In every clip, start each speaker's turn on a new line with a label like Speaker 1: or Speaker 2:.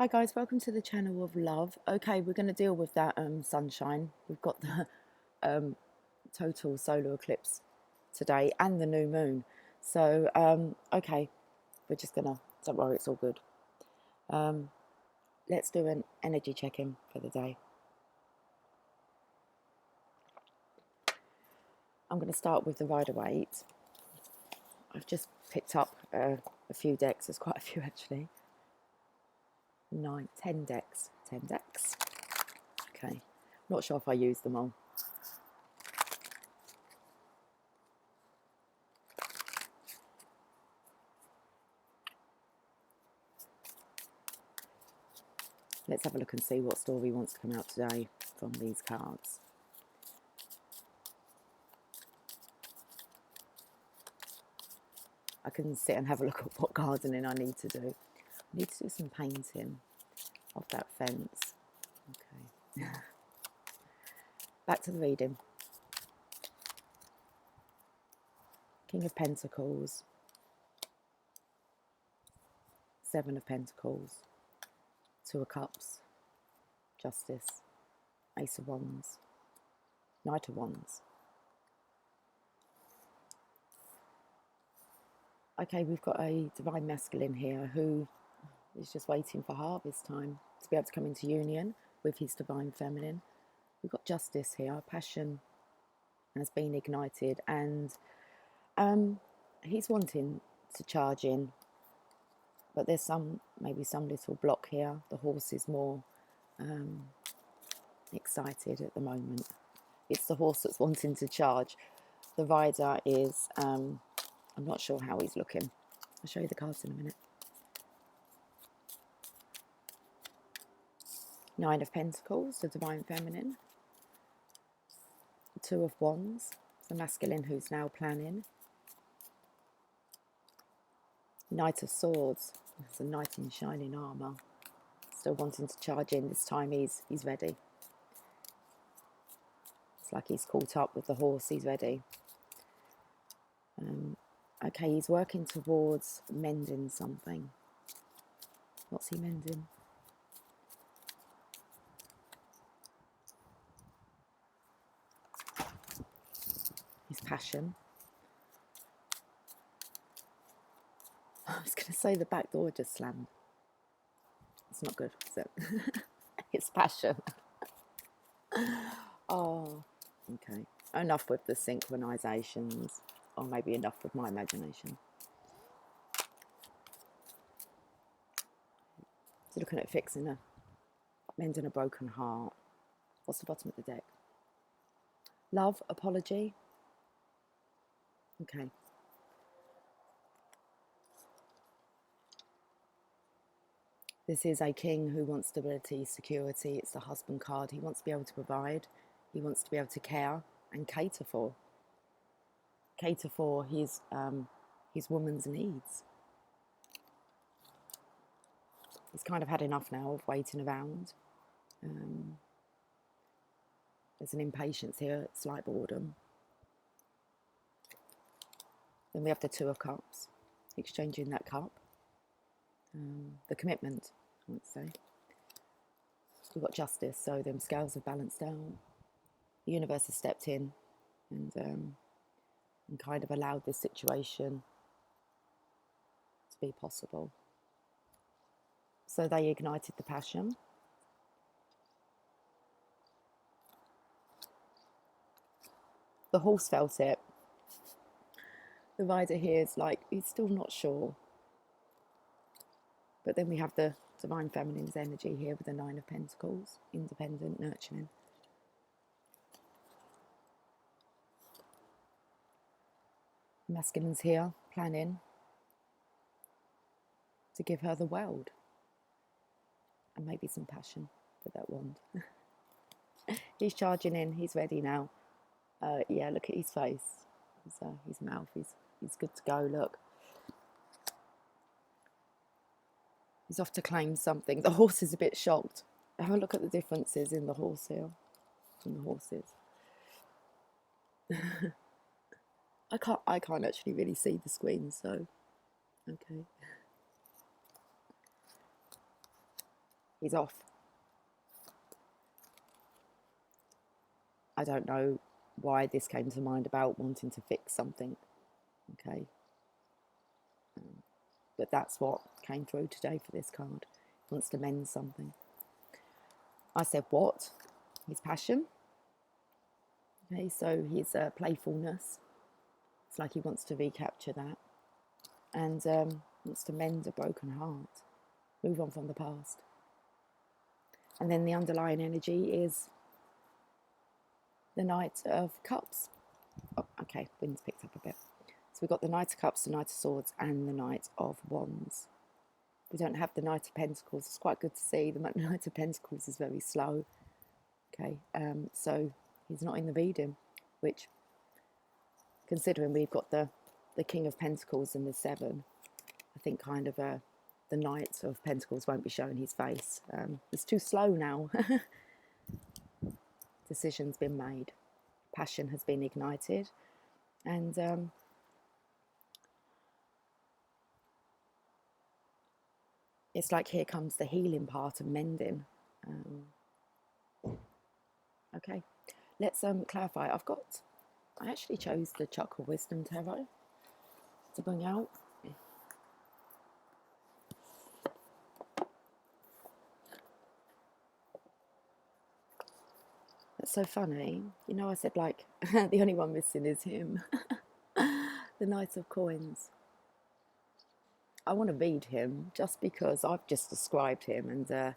Speaker 1: Hi guys, welcome to the channel of love. Okay, we're going to deal with that sunshine. We've got the total solar eclipse today and the new moon. So, okay, we're just going to, don't worry, it's all good. Let's do an energy check-in for the day. I'm going to start with the Rider-Waite. I've just picked up a few decks. There's quite a few actually. 10 decks. 10 decks. Okay, not sure if I use them all. Let's have a look and see what story wants to come out today from these cards. I can sit and have a look at what gardening I need to do. I need to do some painting of that fence. Okay. Back to the reading. King of Pentacles. 7 of Pentacles. 2 of Cups. Justice. Ace of Wands. Knight of Wands. Okay, we've got a divine masculine here who is just waiting for harvest time to be able to come into union with his divine feminine. We've got justice here. Passion has been ignited, and he's wanting to charge in, but there's maybe some little block here. The horse is more excited at the moment. It's the horse that's wanting to charge. The rider is, I'm not sure how he's looking. I'll show you the cards in a minute. 9 of Pentacles, the divine feminine. 2 of Wands, the masculine who's now planning. Knight of Swords, it's a knight in shining armour. Still wanting to charge in. This time he's ready. It's like he's caught up with the horse, he's ready. Okay, he's working towards mending something. What's he mending? His passion. I was going to say the back door just slammed. It's not good, is it? It's passion. Oh, okay. Enough with the synchronizations, or maybe enough with my imagination. So looking at mending a broken heart. What's the bottom of the deck? Love, apology. Okay. This is a king who wants stability, security. It's the husband card. He wants to be able to provide. He wants to be able to care and cater for his woman's needs. He's kind of had enough now of waiting around. There's an impatience here, slight boredom. Then we have the 2 of Cups, exchanging that cup. The commitment, I would say. We've got justice, so them scales have balanced out. The universe has stepped in and kind of allowed this situation to be possible. So they ignited the passion. The horse felt it. The rider here is like, he's still not sure. But then we have the divine feminine's energy here with the 9 of Pentacles, independent, nurturing. Masculine's here, planning to give her the world. And maybe some passion with that wand. He's charging in, he's ready now. Yeah, look at his face, his mouth, he's good to go, look. He's off to claim something. The horse is a bit shocked. Have a look at the differences in the horse here, from the horses. I can't actually really see the screen, so okay. He's off. I don't know why this came to mind about wanting to fix something. Okay. But that's what came through today for this card. He wants to mend something. I said what? His passion. Okay, so his playfulness. It's like he wants to recapture that. And wants to mend a broken heart. Move on from the past. And then the underlying energy is the Knight of Cups. Oh, okay, wind's picked up a bit. So we've got the Knight of Cups, the Knight of Swords, and the Knight of Wands. We don't have the Knight of Pentacles. It's quite good to see. The Knight of Pentacles is very slow. Okay, so he's not in the reading, which, considering we've got the King of Pentacles and the Seven, I think kind of the Knight of Pentacles won't be showing his face. It's too slow now. Decision's been made. Passion has been ignited. And it's like here comes the healing part of mending. Okay, let's clarify. I actually chose the Chakra Wisdom Tarot to bring out. That's so funny. You know, I said like the only one missing is him. The Knight of Coins. I want to read him just because I've just described him and said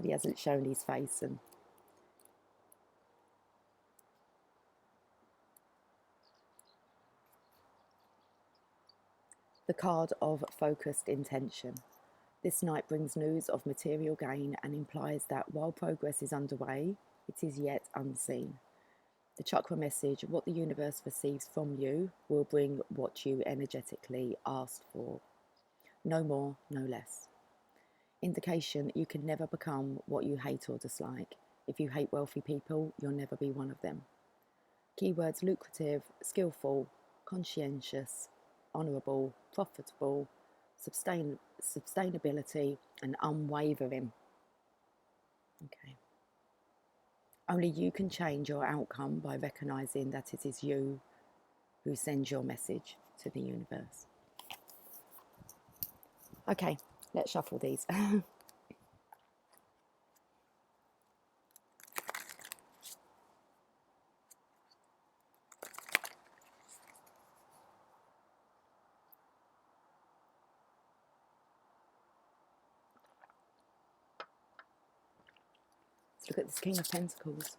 Speaker 1: he hasn't shown his face. And the card of focused intention. This night brings news of material gain and implies that while progress is underway, it is yet unseen. The chakra message, what the universe receives from you, will bring what you energetically asked for. No more, no less. Indication you can never become what you hate or dislike. If you hate wealthy people, you'll never be one of them. Keywords lucrative, skillful, conscientious, honourable, profitable, sustainability, and unwavering. Okay. Only you can change your outcome by recognising that it is you who sends your message to the universe. Okay, let's shuffle these. Look at this King of Pentacles.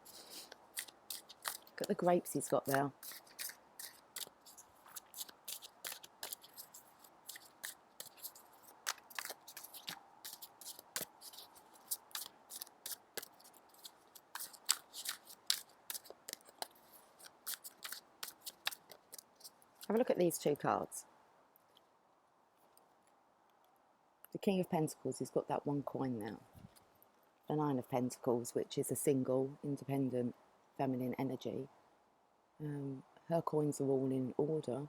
Speaker 1: Look at the grapes he's got there. Have a look at these two cards. The King of Pentacles, he's got that one coin now. The Nine of Pentacles, which is a single, independent, feminine energy. Her coins are all in order.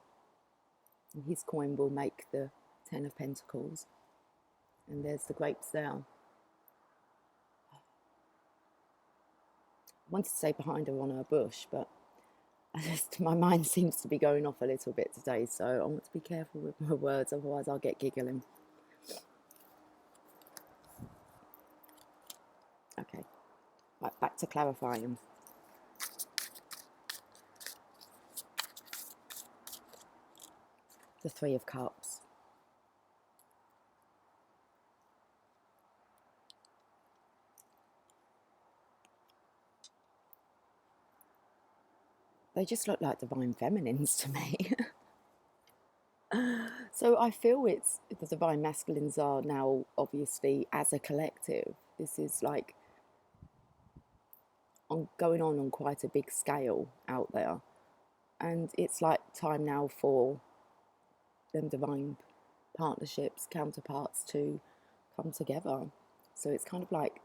Speaker 1: And his coin will make the Ten of Pentacles. And there's the grapes there. I wanted to say behind her on her bush, but my mind seems to be going off a little bit today, so I want to be careful with my words, otherwise I'll get giggling. Okay, right, back to clarifying. The Three of Cups. They just look like divine feminines to me. So I feel it's the divine masculines are now obviously as a collective. This is like going on quite a big scale out there, and it's like time now for them divine partnerships, counterparts to come together. So it's kind of like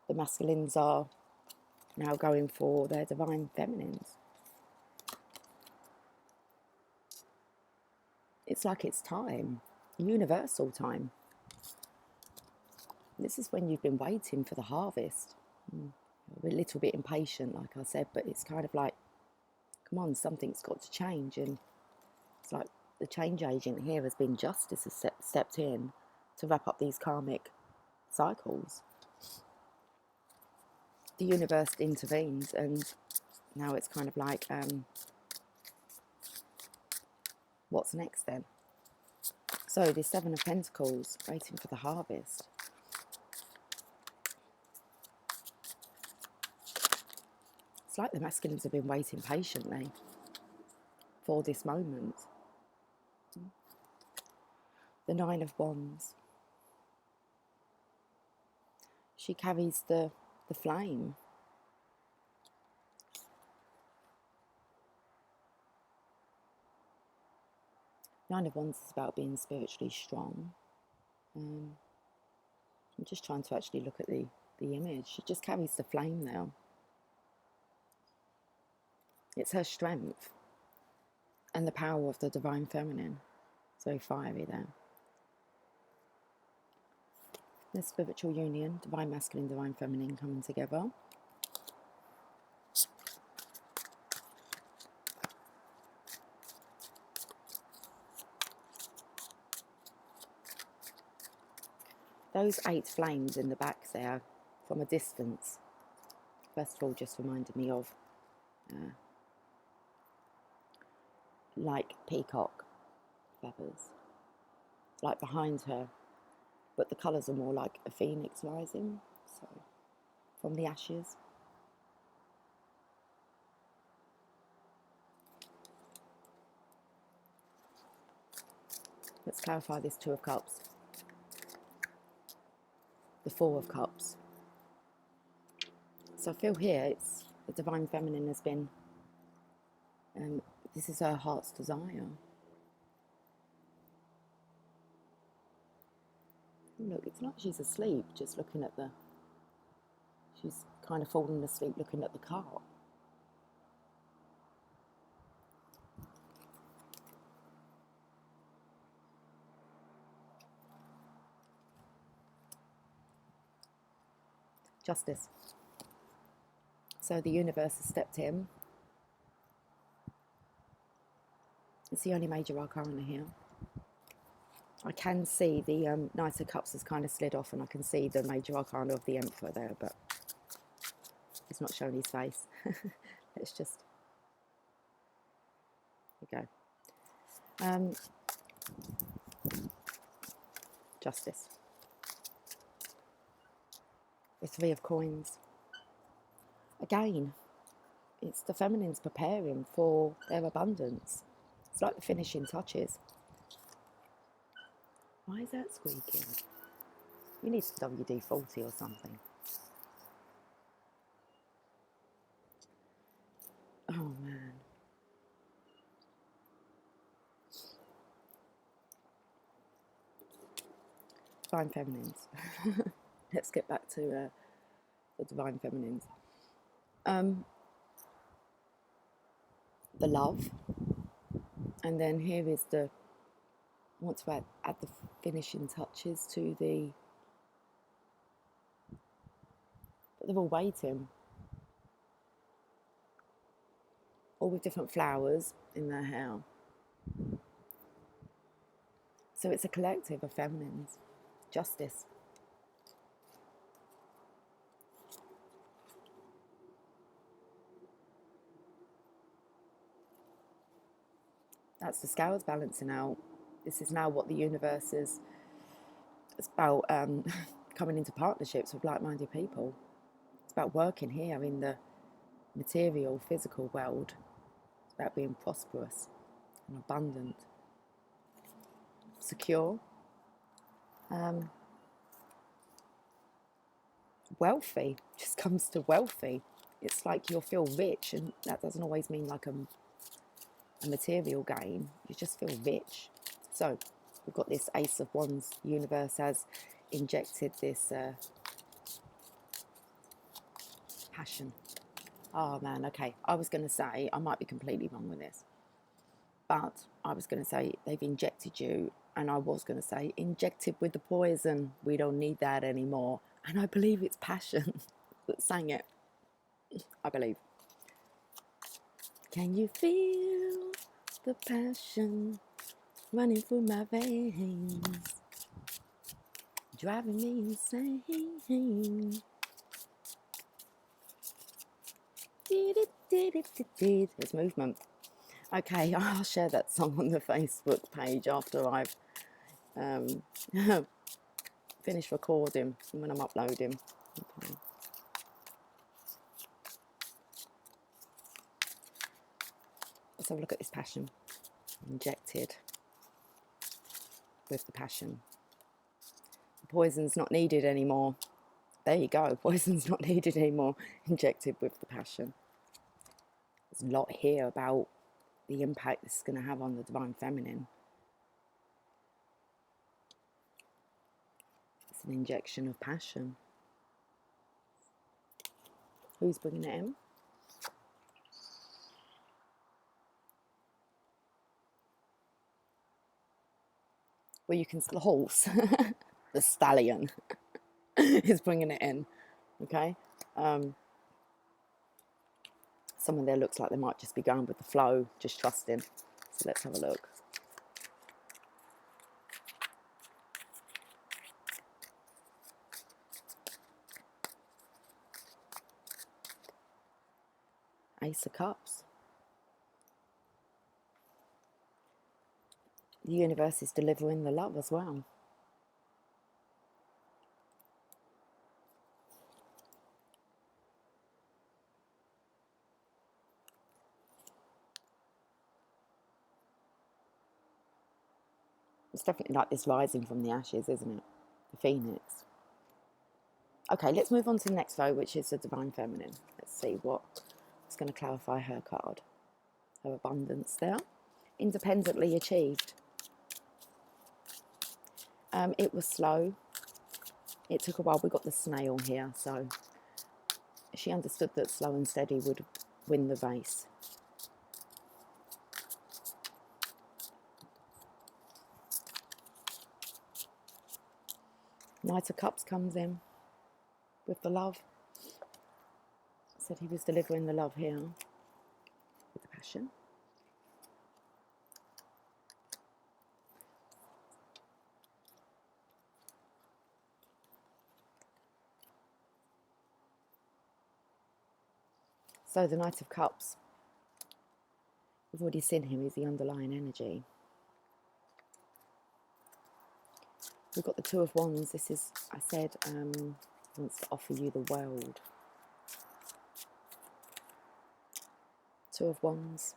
Speaker 1: the masculines are now going for their divine feminines. It's like it's time, universal time. This is when you've been waiting for the harvest. We're a little bit impatient, like I said, but it's kind of like, come on, something's got to change. And it's like the change agent here has been justice has stepped in to wrap up these karmic cycles. The universe intervenes, and now it's kind of like, what's next then? So the Seven of Pentacles, waiting for the harvest. It's like the masculines have been waiting patiently for this moment. The Nine of Wands. She carries the flame. Nine of Wands is about being spiritually strong. I'm just trying to actually look at the image. She just carries the flame now. It's her strength and the power of the divine feminine. It's very fiery there. The spiritual union, divine masculine, divine feminine coming together. Those 8 flames in the back there from a distance, first of all, just reminded me of like peacock feathers, like behind her, but the colours are more like a phoenix rising, so from the ashes. Let's clarify this Two of Cups. The Four of Cups. So I feel here it's the divine feminine has been, this is her heart's desire. Look, it's like she's asleep, just looking at she's kind of fallen asleep looking at the cart. Justice. So the universe has stepped in. It's the only major arcana here. I can see the Knight of Cups has kind of slid off, and I can see the major arcana of the Emperor there, but he's not showing his face. Let's just... There we go. Justice. The Three of Coins. Again, it's the feminines preparing for their abundance. It's like the finishing touches. Why is that squeaking? You need some WD-40 or something. Oh man. Divine feminines. Let's get back to the divine feminines. The love, and then here is I want to add the finishing touches to but they're all waiting, all with different flowers in their hair. So it's a collective of feminines. Justice. That's the scales balancing out. This is now what the universe is. It's about coming into partnerships with like-minded people. It's about working here in the material, physical world. It's about being prosperous and abundant, secure, wealthy. Just comes to wealthy. It's like you'll feel rich, and that doesn't always mean like a material gain. You just feel rich. So we've got this Ace of Wands. The universe has injected this passion. Oh man, okay. I was going to say, I might be completely wrong with this, but I was going to say they've injected you and I was going to say, injected with the poison. We don't need that anymore. And I believe it's Passion that sang it. I believe. Can you feel the passion running through my veins, driving me insane? There's movement. Okay, I'll share that song on the Facebook page after I've finished recording and when I'm uploading. Okay. Let's have a look at this Passion. Injected with the Passion. The poison's not needed anymore. There you go. Poison's not needed anymore. Injected with the Passion. There's a lot here about the impact this is going to have on the Divine Feminine. It's an injection of passion. Who's bringing it in? Well, you can see the horse, the stallion, is bringing it in. Okay. Someone there looks like they might just be going with the flow, just trusting. So let's have a look. Ace of Cups. The universe is delivering the love as well. It's definitely like this rising from the ashes, isn't it? The phoenix. Okay, let's move on to the next row, which is the Divine Feminine. Let's see what's going to clarify her card. Her abundance there. Independently achieved. It was slow. It took a while. We got the snail here, so she understood that slow and steady would win the race. Knight of Cups comes in with the love. Said he was delivering the love here with the passion. So the Knight of Cups, we've already seen him, is the underlying energy. We've got the Two of Wands. This is, I said, wants to offer you the world. Two of Wands.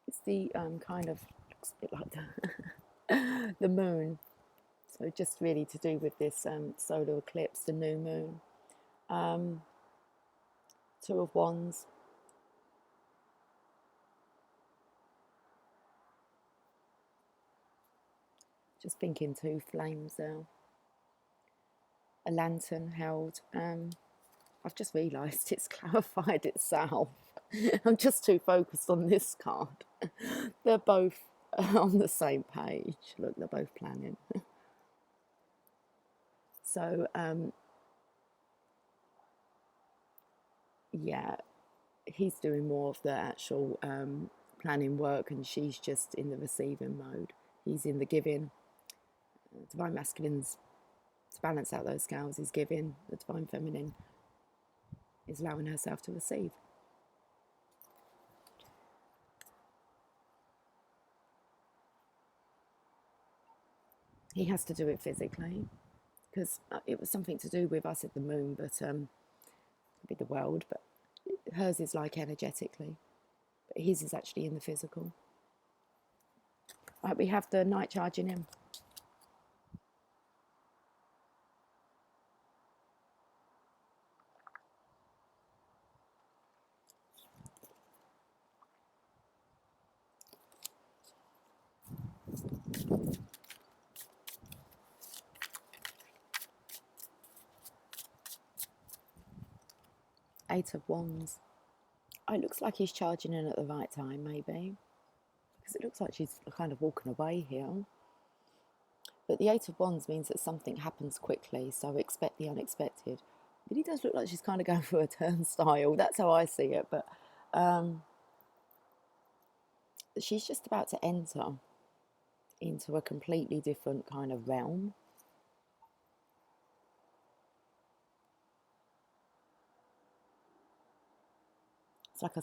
Speaker 1: It's the kind of, looks a bit like the moon. So just really to do with this solar eclipse, the new moon. Two of Wands. Just thinking two flames there. A lantern held. I've just realised it's clarified itself. I'm just too focused on this card. They're both on the same page. Look, they're both planning. So, yeah, he's doing more of the actual planning work and she's just in the receiving mode. He's in the giving. Divine Masculine's, to balance out those scales, is giving. The Divine Feminine is allowing herself to receive. He has to do it physically because it was something to do with, I said the moon, but could be the world, but hers is like energetically, but his is actually in the physical. Right, we have the Knight charging in. Eight of Wands. Oh, it looks like he's charging in at the right time, maybe. Because it looks like she's kind of walking away here. But the Eight of Wands means that something happens quickly, so expect the unexpected. It really does look like she's kind of going through a turnstile. That's how I see it. But she's just about to enter into a completely different kind of realm. It's like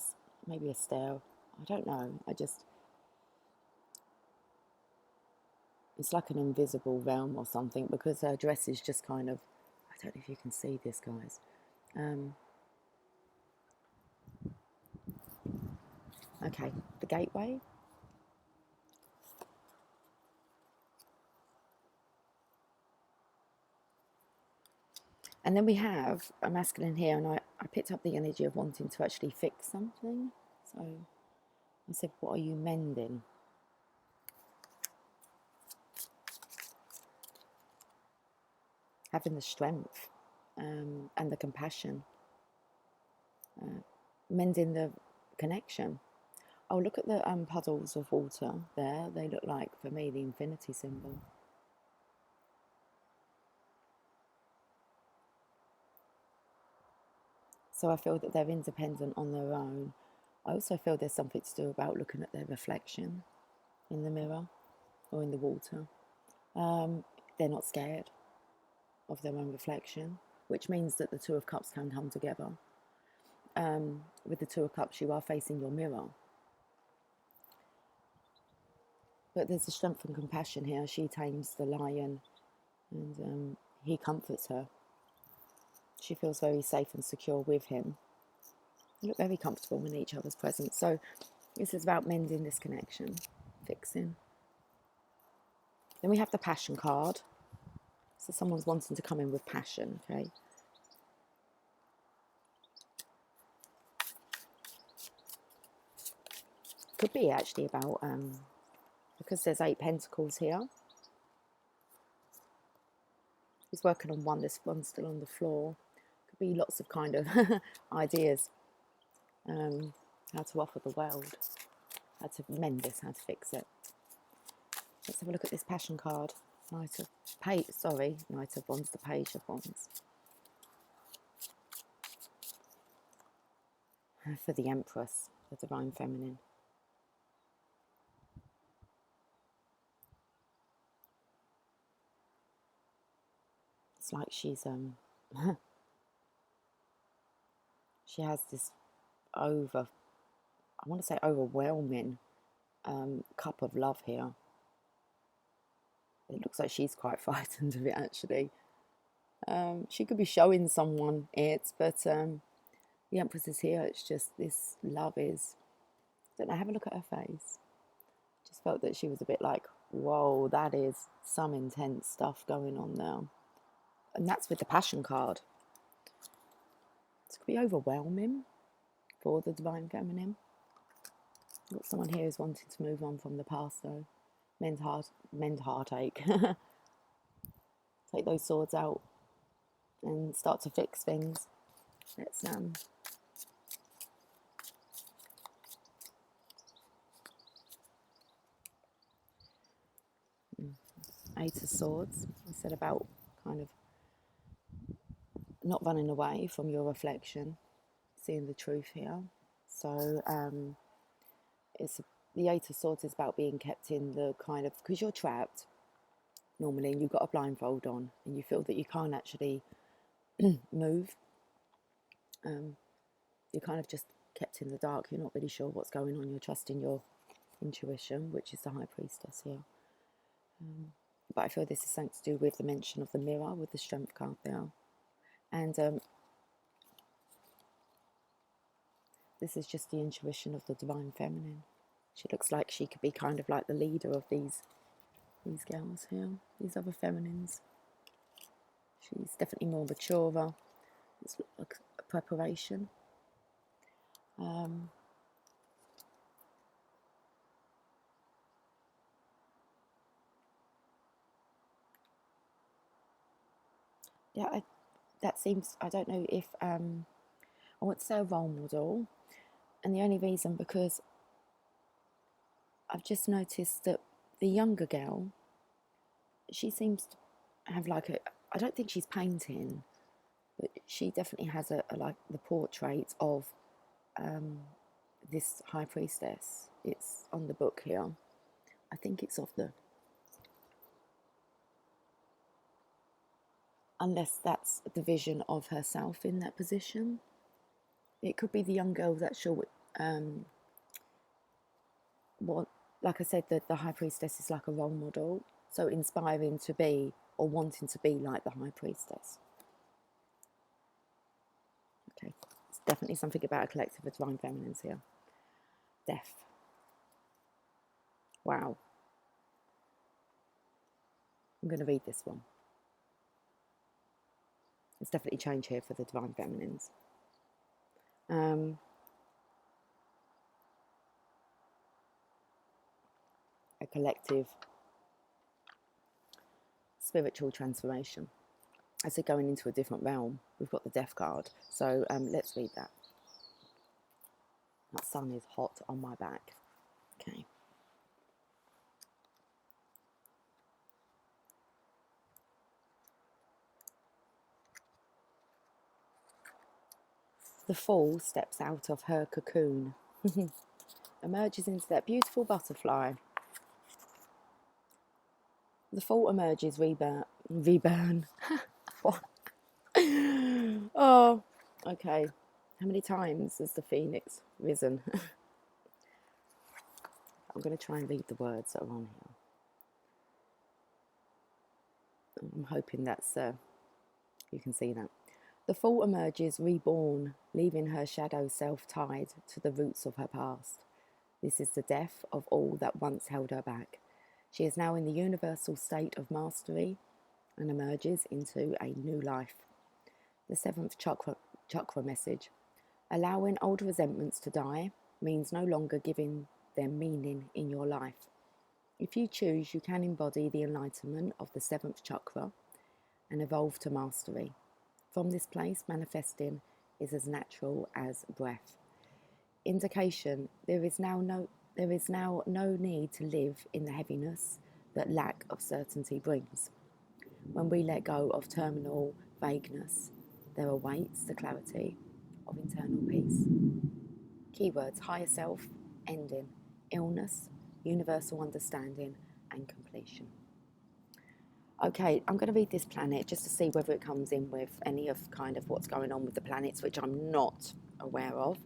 Speaker 1: maybe a stair. I don't know. It's like an invisible realm or something, because her dress is just kind of, I don't know if you can see this, guys. Okay, the gateway. And then we have a masculine here, and I picked up the energy of wanting to actually fix something. So I said, what are you mending? Having the strength and the compassion. Mending the connection. Oh, look at the puddles of water there. They look like, for me, the infinity symbol. So I feel that they're independent on their own. I also feel there's something to do about looking at their reflection in the mirror or in the water. They're not scared of their own reflection, which means that the Two of Cups can come together. With the Two of Cups, you are facing your mirror. But there's a strength and compassion here. She tames the lion and he comforts her. She feels very safe and secure with him. They look very comfortable in each other's presence. So this is about mending this connection, fixing. Then we have the passion card. So someone's wanting to come in with passion, okay? Could be actually about, because there's 8 pentacles here. He's working on one, this one's still on the floor. Could be lots of kind of ideas. How to offer the world, how to mend this, how to fix it. Let's have a look at this passion card. Knight of Wands, the Page of Wands. For the Empress, the Divine Feminine. It's like she's she has this I want to say overwhelming cup of love here. It looks like she's quite frightened of it, actually. She could be showing someone it, but the Empress is here. It's just this love is, I don't know, have a look at her face. Just felt that she was a bit like, whoa, that is some intense stuff going on there. And that's with the Passion card. This could be overwhelming for the Divine Feminine. I've got someone here who's wanting to move on from the past, though. Mend heartache. Take those swords out and start to fix things. Let's Eight of Swords. I said about kind of not running away from your reflection, seeing the truth here. So the Eight of Swords is about being kept in the kind of, because you're trapped normally and you've got a blindfold on and you feel that you can't actually move. You're kind of just kept in the dark. You're not really sure what's going on. You're trusting your intuition, which is the High Priestess here. But I feel this is something to do with the mention of the mirror with the Strength card there. And this is just the intuition of the Divine Feminine. She looks like she could be kind of like the leader of these girls here, these other feminines. She's definitely more mature. It's like a preparation. Yeah, that seems, I don't know if, I want to say a role model, and the only reason because I've just noticed that the younger girl, she seems to have like a, I don't think she's painting, but she definitely has a like the portrait of this high priestess. It's on the book here. I think it's of the, unless that's the vision of herself in that position. It could be the young girl that she'll, what, like I said, the high priestess is like a role model, so inspiring to be or wanting to be like the high priestess. Okay, it's definitely something about a collective of divine feminines here. Death. Wow. I'm going to read this one. It's definitely change here for the divine feminines. A collective spiritual transformation. As they're going into a different realm, we've got the death card. So let's read that. That sun is hot on my back. Okay. The Fool steps out of her cocoon, emerges into that beautiful butterfly. The Fool emerges, reborn. What? Oh, okay. How many times has the phoenix risen? I'm going to try and read the words that are on here. I'm hoping that's, you can see that. The Fool emerges reborn, leaving her shadow self tied to the roots of her past. This is the death of all that once held her back. She is now in the universal state of mastery and emerges into a new life. The seventh chakra message. Allowing old resentments to die means no longer giving them meaning in your life. If you choose, you can embody the enlightenment of the seventh chakra and evolve to mastery. From this place, manifesting is as natural as breath. Indication: there is now no need to live in the heaviness that lack of certainty brings. When we let go of terminal vagueness, there awaits the clarity of internal peace. Keywords: higher self, ending, illness, universal understanding, and completion. Okay, I'm going to read this planet just to see whether it comes in with any of kind of what's going on with the planets, which I'm not aware of.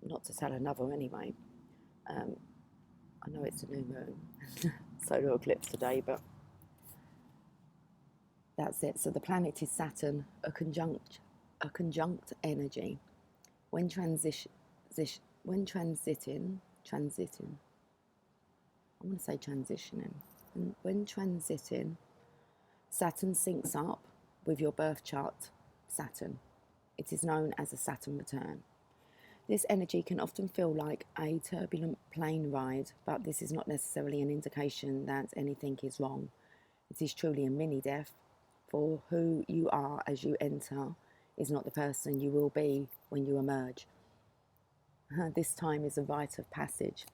Speaker 1: Not to tell another anyway. I know it's a new moon, solar eclipse today, but that's it. So the planet is Saturn, a conjunct energy. When transiting, I want to say transitioning. When transiting, Saturn syncs up with your birth chart, Saturn. It is known as a Saturn return. This energy can often feel like a turbulent plane ride, but this is not necessarily an indication that anything is wrong. It is truly a mini-death, for who you are as you enter is not the person you will be when you emerge. This time is a rite of passage.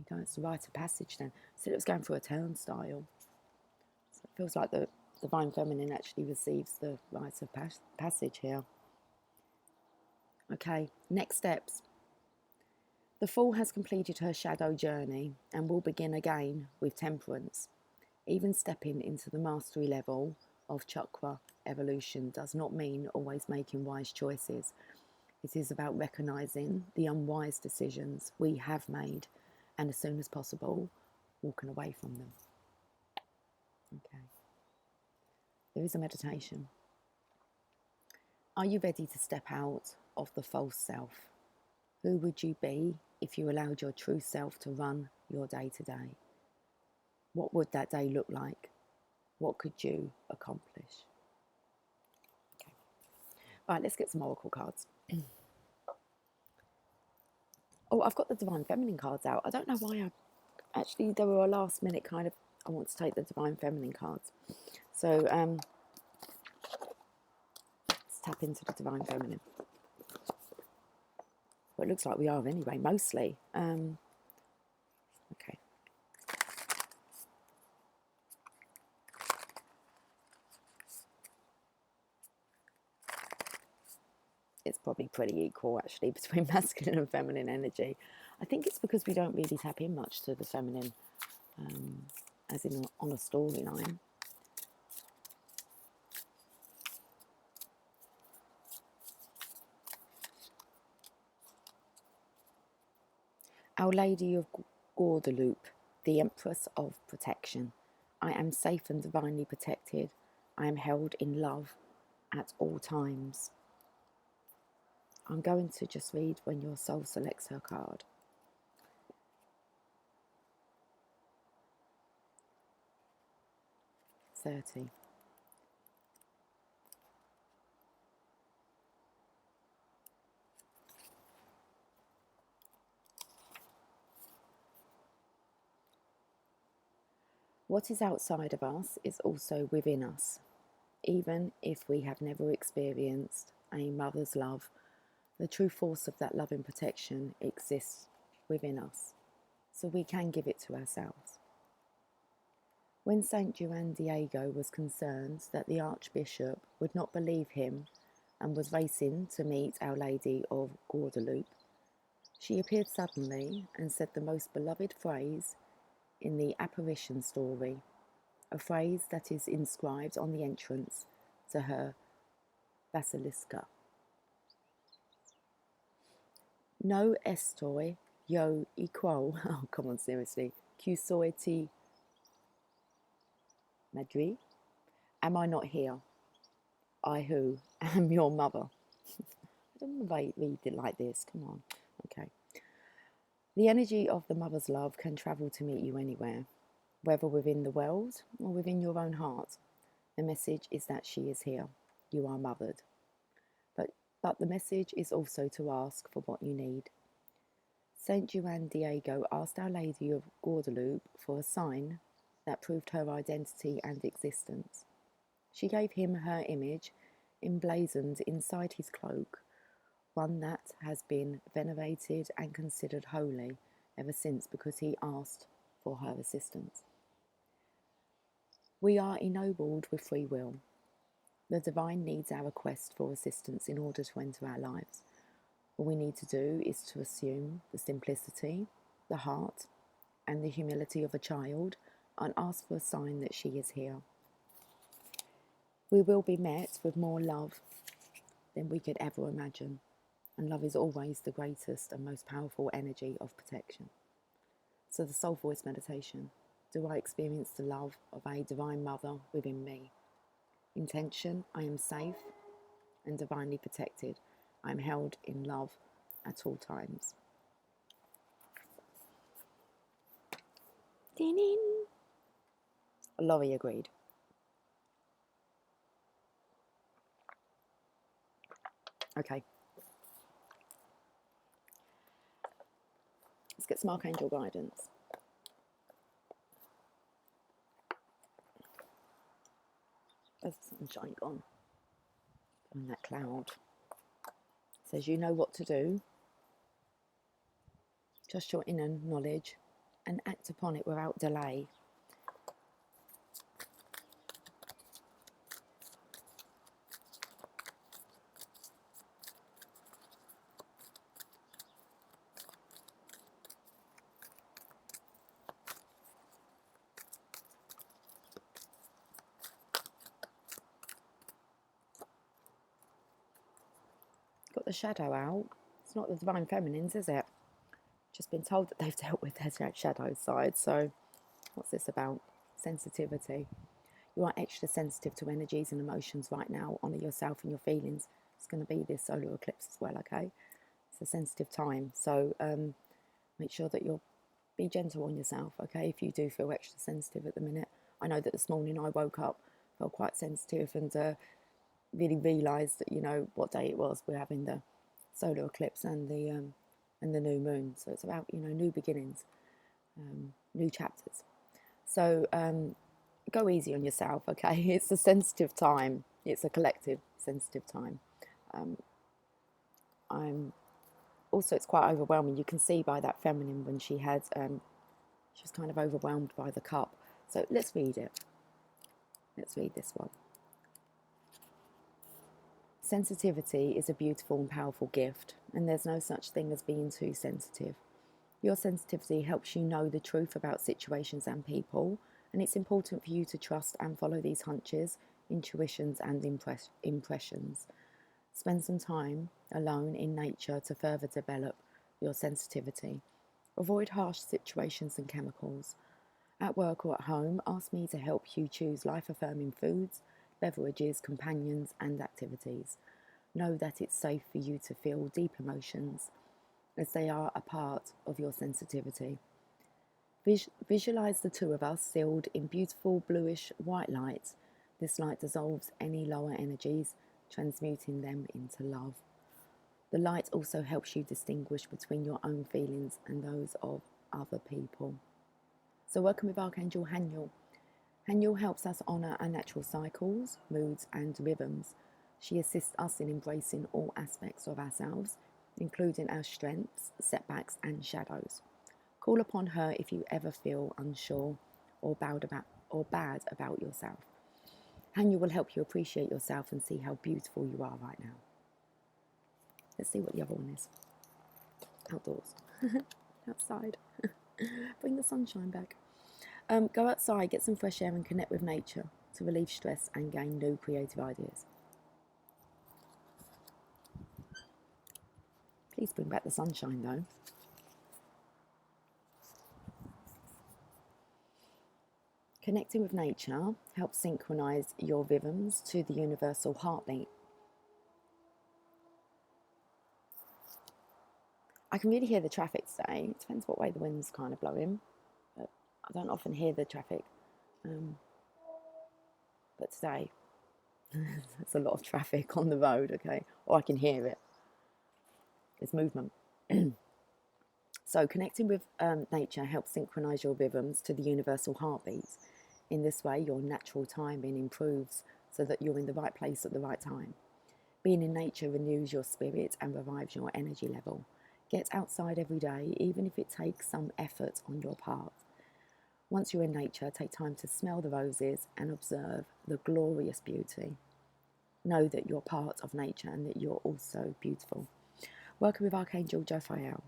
Speaker 1: It's a rite of passage then. So it was going through a turnstile. So it feels like the divine feminine actually receives the rite of passage here. Okay, next steps. The Fool has completed her shadow journey and will begin again with temperance. Even stepping into the mastery level of chakra evolution does not mean always making wise choices. It is about recognizing the unwise decisions we have made and as soon as possible, walking away from them. Okay. There is a meditation. Are you ready to step out of the false self? Who would you be if you allowed your true self to run your day-to-day? What would that day look like? What could you accomplish? Okay. Right, let's get some oracle cards. Oh, I've got the Divine Feminine cards out. I don't know why actually, they were a last minute kind of, I want to take the Divine Feminine cards. So, tap into the divine feminine. Well, it looks like we are anyway, mostly. Okay. It's probably pretty equal, actually, between masculine and feminine energy. I think it's because we don't really tap in much to the feminine, as in on a storyline. Our Lady of Guadalupe, the Empress of Protection. I am safe and divinely protected. I am held in love at all times. I'm going to just read when your soul selects her card. $30. What is outside of us is also within us. Even if we have never experienced a mother's love, the true force of that love and protection exists within us, so we can give it to ourselves. When Saint Juan Diego was concerned that the Archbishop would not believe him and was racing to meet Our Lady of Guadalupe, she appeared suddenly and said the most beloved phrase in the apparition story, a phrase that is inscribed on the entrance to her basilica. No estoy yo igual. Oh, come on, seriously. Que soy ti Madrid? Am I not here? I who am your mother. I don't want to read it like this. Come on. Okay. The energy of the mother's love can travel to meet you anywhere, whether within the world or within your own heart. The message is that she is here. You are mothered. But the message is also to ask for what you need. Saint Juan Diego asked Our Lady of Guadalupe for a sign that proved her identity and existence. She gave him her image emblazoned inside his cloak, one that has been venerated and considered holy ever since because he asked for her assistance. We are ennobled with free will. The divine needs our request for assistance in order to enter our lives. All we need to do is to assume the simplicity, the heart, and the humility of a child and ask for a sign that she is here. We will be met with more love than we could ever imagine, and love is always the greatest and most powerful energy of protection. So the soul voice meditation. Do I experience the love of a divine mother within me? Intention, I am safe and divinely protected. I am held in love at all times. Ding. Laurie agreed. Okay. Let's get some Archangel guidance. There's the sunshine gone. And that cloud. It says you know what to do. Just your inner knowledge and act upon it without delay. Got the shadow out. It's not the divine feminines, is it? Just been told that they've dealt with their shadow side. So what's this about? Sensitivity. You are extra sensitive to energies and emotions right now. Honour yourself and your feelings. It's going to be this solar eclipse as well, okay? It's a sensitive time. So make sure that you'll be gentle on yourself, okay? If you do feel extra sensitive at the minute. I know that this morning I woke up, felt quite sensitive and really realised that, you know, what day it was. We're having the solar eclipse and the new moon. So it's about, you know, new beginnings, new chapters. So go easy on yourself, okay? It's a sensitive time. It's a collective sensitive time. I'm also, it's quite overwhelming. You can see by that feminine when she had, she was kind of overwhelmed by the cup. So let's read it. Let's read this one. Sensitivity is a beautiful and powerful gift, and there's no such thing as being too sensitive. Your sensitivity helps you know the truth about situations and people, and it's important for you to trust and follow these hunches, intuitions, and impressions. Spend some time alone in nature to further develop your sensitivity. Avoid harsh situations and chemicals. At work or at home, ask me to help you choose life-affirming foods, beverages, companions, and activities. Know that it's safe for you to feel deep emotions, as they are a part of your sensitivity. Visualize the two of us sealed in beautiful bluish white light. This light dissolves any lower energies, transmuting them into love. The light also helps you distinguish between your own feelings and those of other people. So working with Archangel Haniel. Haniel helps us honour our natural cycles, moods and rhythms. She assists us in embracing all aspects of ourselves, including our strengths, setbacks and shadows. Call upon her if you ever feel unsure or bad about yourself. Haniel will help you appreciate yourself and see how beautiful you are right now. Let's see what the other one is. Outdoors. Outside. Bring the sunshine back. Go outside, get some fresh air and connect with nature to relieve stress and gain new creative ideas. Please bring back the sunshine though. Connecting with nature helps synchronise your rhythms to the universal heartbeat. I can really hear the traffic today. It depends what way the wind's kind of blowing, but I don't often hear the traffic. But today, there's a lot of traffic on the road, okay? Or I can hear it. There's movement. So connecting with nature helps synchronise your rhythms to the universal heartbeat. In this way, your natural timing improves so that you're in the right place at the right time. Being in nature renews your spirit and revives your energy level. Get outside every day, even if it takes some effort on your part. Once you're in nature, take time to smell the roses and observe the glorious beauty. Know that you're part of nature and that you're also beautiful. Working with Archangel Jophiel.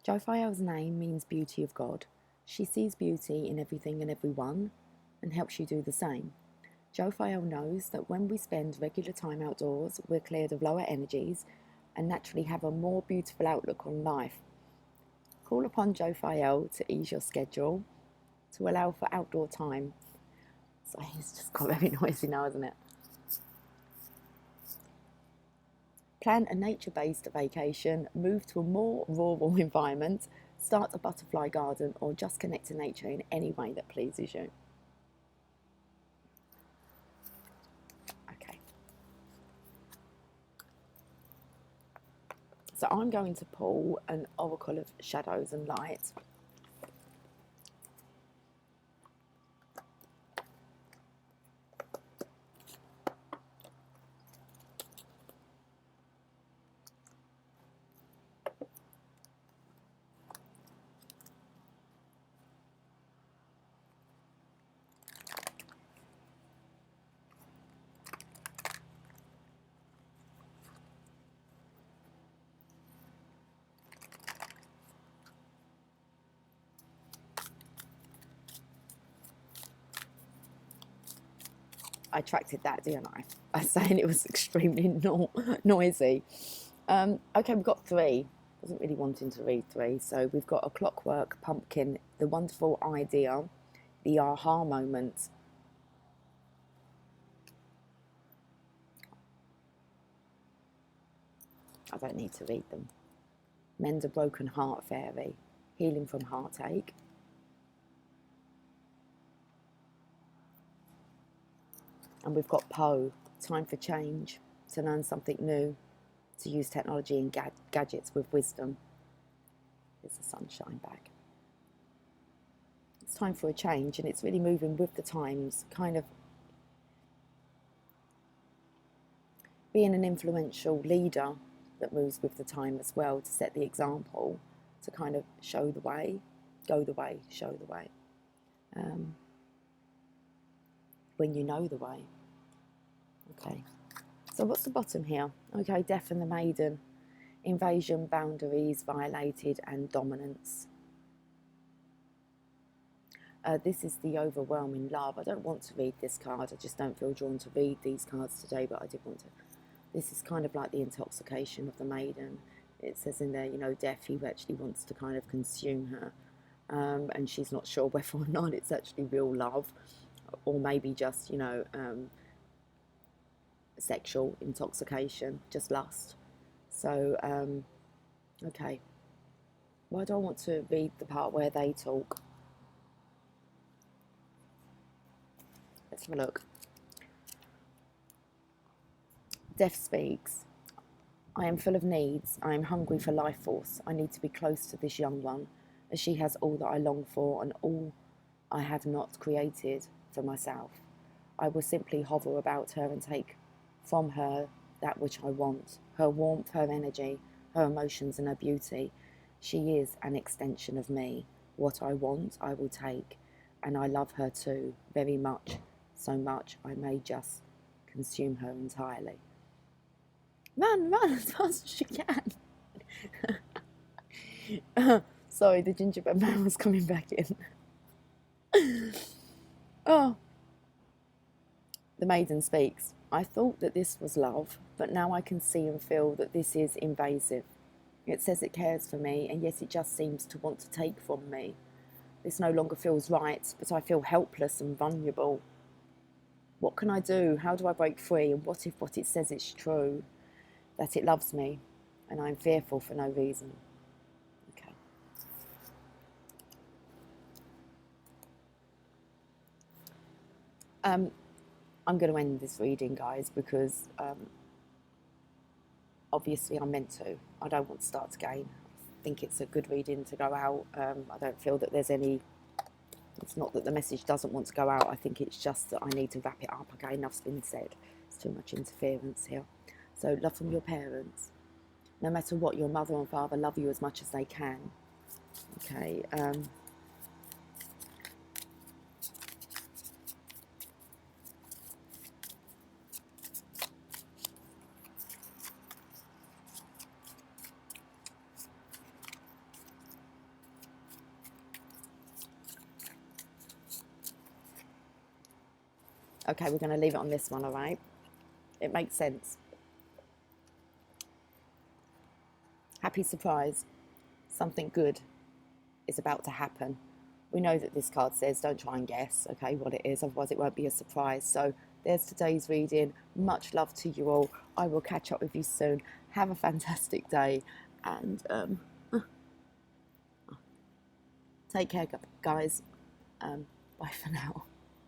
Speaker 1: Jophiel's name means beauty of God. She sees beauty in everything and everyone and helps you do the same. Jophiel knows that when we spend regular time outdoors, we're cleared of lower energies and naturally have a more beautiful outlook on life. Call upon Jophiel to ease your schedule, to allow for outdoor time. So it's just got very noisy now, isn't it? Plan a nature-based vacation, move to a more rural environment, start a butterfly garden, or just connect to nature in any way that pleases you. Okay. So I'm going to pull an oracle of shadows and light. I attracted that, didn't I? By saying it was extremely noisy. Okay, we've got three. Wasn't really wanting to read three. So we've got a clockwork pumpkin, the wonderful idea, the aha moment. I don't need to read them. Mend a broken heart fairy, healing from heartache. And we've got Poe, time for change, to learn something new, to use technology and gadgets with wisdom. Here's the sunshine back. It's time for a change, and it's really moving with the times, kind of being an influential leader that moves with the time as well, to set the example, to kind of show the way, go the way, show the way. When you know the way. Okay, so what's the bottom here? Okay, death and the maiden, invasion, boundaries violated, and dominance. This is the overwhelming love. I don't want to read this card. I just don't feel drawn to read these cards today, but I did want to. This is kind of like the intoxication of the maiden. It says in there, you know, death, he actually wants to kind of consume her. And she's not sure whether or not it's actually real love, or maybe just, you know, sexual intoxication, just lust. So, okay. Why do I want to read the part where they talk? Let's have a look. Death speaks. I am full of needs. I am hungry for life force. I need to be close to this young one, as she has all that I long for and all I have not created for myself. I will simply hover about her and take from her that which I want, her warmth, her energy, her emotions and her beauty. She is an extension of me. What I want, I will take, and I love her too, very much, so much I may just consume her entirely. Run, run as fast as you can. Sorry, the gingerbread man was coming back in. Oh. The maiden speaks. I thought that this was love, but now I can see and feel that this is invasive. It says it cares for me, and yet it just seems to want to take from me. This no longer feels right, but I feel helpless and vulnerable. What can I do? How do I break free? And what if what it says is true? That it loves me, and I'm fearful for no reason. Okay. I'm going to end this reading, guys, because obviously I'm meant to. I don't want to start again. I think it's a good reading to go out. I don't feel that there's any... It's not that the message doesn't want to go out. I think it's just that I need to wrap it up. Okay, enough's been said. It's too much interference here. So, love from your parents. No matter what, your mother and father love you as much as they can. Okay. Okay, we're going to leave it on this one, all right? It makes sense. Happy surprise. Something good is about to happen. We know that this card says don't try and guess, okay, what it is, otherwise it won't be a surprise. So there's today's reading. Much love to you all. I will catch up with you soon. Have a fantastic day, and take care, guys. Bye for now.